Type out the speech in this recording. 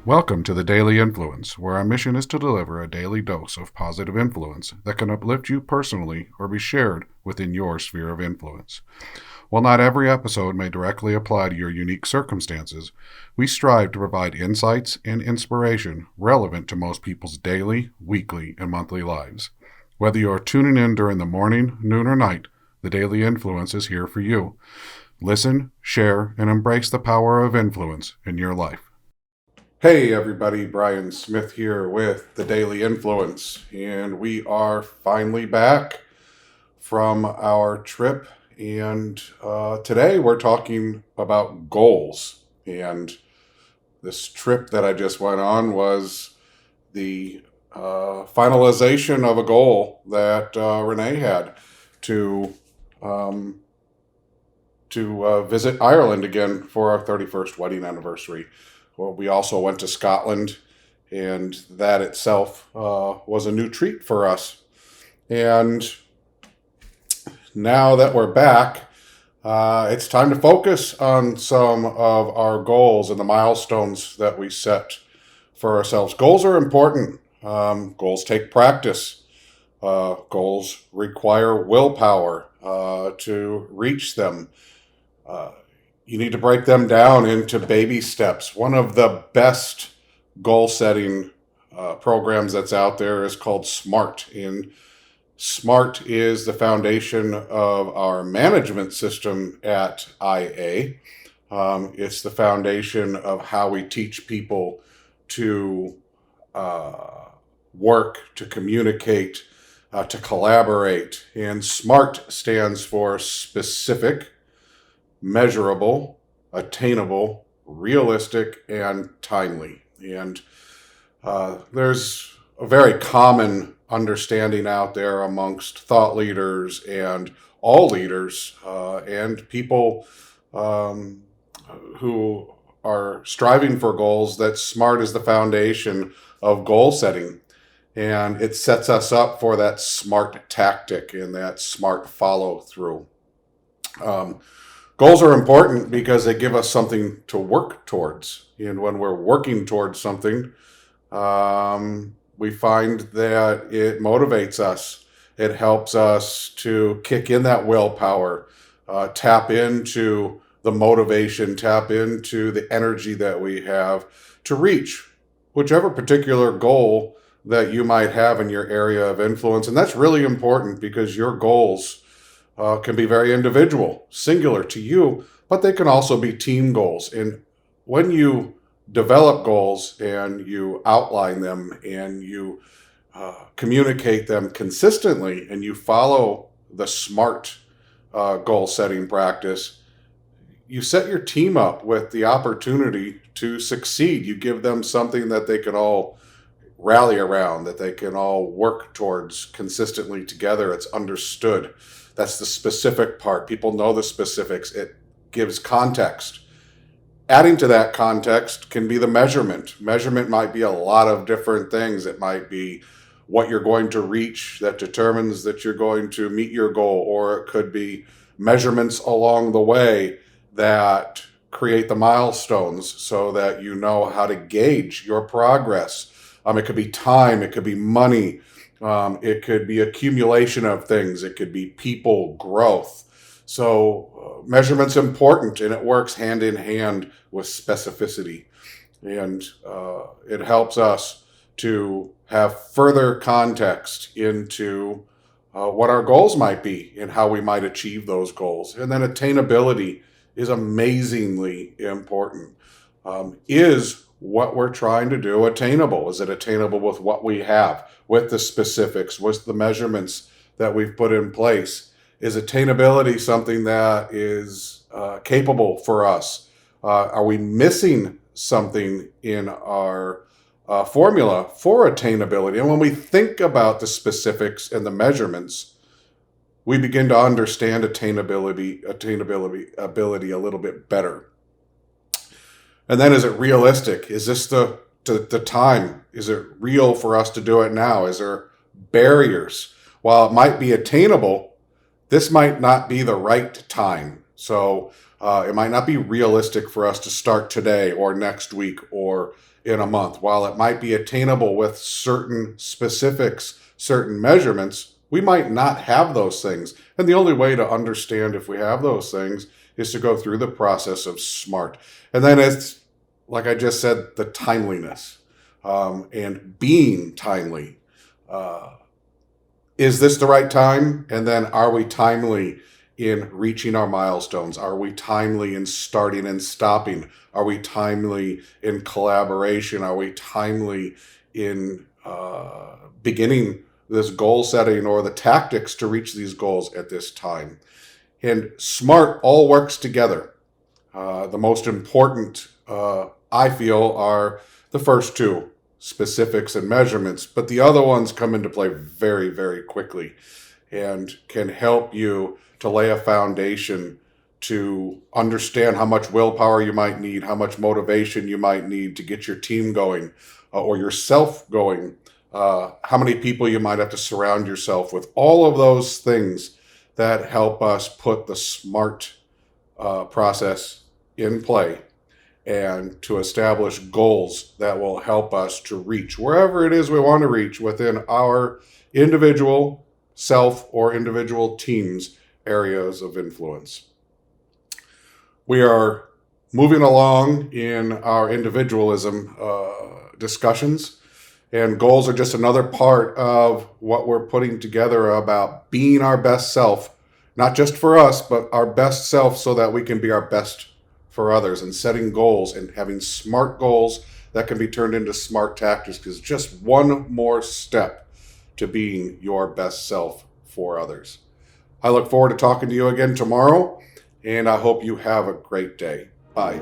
Welcome to the Daily Influence, where our mission is to deliver a daily dose of positive influence that can uplift you personally or be shared within your sphere of influence. While not every episode may directly apply to your unique circumstances, we strive to provide insights and inspiration relevant to most people's daily, weekly, and monthly lives. Whether you are tuning in during the morning, noon, or night, the Daily Influence is here for you. Listen, share, and embrace the power of influence in your life. Hey everybody, Brian Smith here with the Daily Influence, and we are finally back from our trip, and today we're talking about goals. And this trip that I just went on was the finalization of a goal that Renee had to visit Ireland again for our 31st wedding anniversary. Well, we also went to Scotland, and that itself was a new treat for us. And now that we're back, it's time to focus on some of our goals and the milestones that we set for ourselves. Goals are important. Goals take practice. Goals require willpower to reach them. You need to break them down into baby steps. One of the best goal-setting programs that's out there is called SMART. And SMART is the foundation of our management system at IA. It's the foundation of how we teach people to work, to communicate, to collaborate. And SMART stands for specific, measurable, attainable, realistic, and timely. And there's a very common understanding out there amongst thought leaders and all leaders and people who are striving for goals that SMART is the foundation of goal setting. And it sets us up for that SMART tactic and that SMART follow through. Goals are important because they give us something to work towards. And when we're working towards something, we find that it motivates us. It helps us to kick in that willpower, tap into the motivation, tap into the energy that we have to reach whichever particular goal that you might have in your area of influence. And that's really important because your goals can be very individual, singular to you, but they can also be team goals. And when you develop goals and you outline them and you communicate them consistently and you follow the SMART goal setting practice, you set your team up with the opportunity to succeed. You give them something that they can all rally around, that they can all work towards consistently together. It's understood. That's the specific part. People know the specifics. It gives context. Adding to that context can be the measurement. Measurement might be a lot of different things. It might be what you're going to reach that determines that you're going to meet your goal, or it could be measurements along the way that create the milestones so that you know how to gauge your progress. It could be time, it could be money, it could be accumulation of things, it could be people growth. So measurement's important, and it works hand in hand with specificity. And it helps us to have further context into what our goals might be and how we might achieve those goals. And then attainability is amazingly important. Is what we're trying to do attainable? Is it attainable with what we have, with the specifics, with the measurements that we've put in place? Is attainability something that is capable for us? Are we missing something in our formula for attainability? And when we think about the specifics and the measurements, we begin to understand attainability ability a little bit better. And then, is it realistic? Is this the time? Is it real for us to do it now? Is there barriers? While it might be attainable, this might not be the right time. So it might not be realistic for us to start today or next week or in a month. While it might be attainable with certain specifics, certain measurements, we might not have those things. And the only way to understand if we have those things is to go through the process of SMART. And then it's, like I just said, the timeliness and being timely. Is this the right time? And then are we timely in reaching our milestones? Are we timely in starting and stopping? Are we timely in collaboration? Are we timely in beginning this goal setting or the tactics to reach these goals at this time? And SMART all works together. The most important, I feel, are the first two, specifics and measurements, but the other ones come into play very, very quickly and can help you to lay a foundation to understand how much willpower you might need, how much motivation you might need to get your team going or yourself going, how many people you might have to surround yourself with, all of those things that help us put the SMART process in play and to establish goals that will help us to reach wherever it is we want to reach within our individual self or individual teams' areas of influence. We are moving along in our individualism discussions, and goals are just another part of what we're putting together about being our best self, not just for us, but our best self so that we can be our best for others, and setting goals and having SMART goals that can be turned into SMART tactics is just one more step to being your best self for others. I look forward to talking to you again tomorrow, and I hope you have a great day. Bye.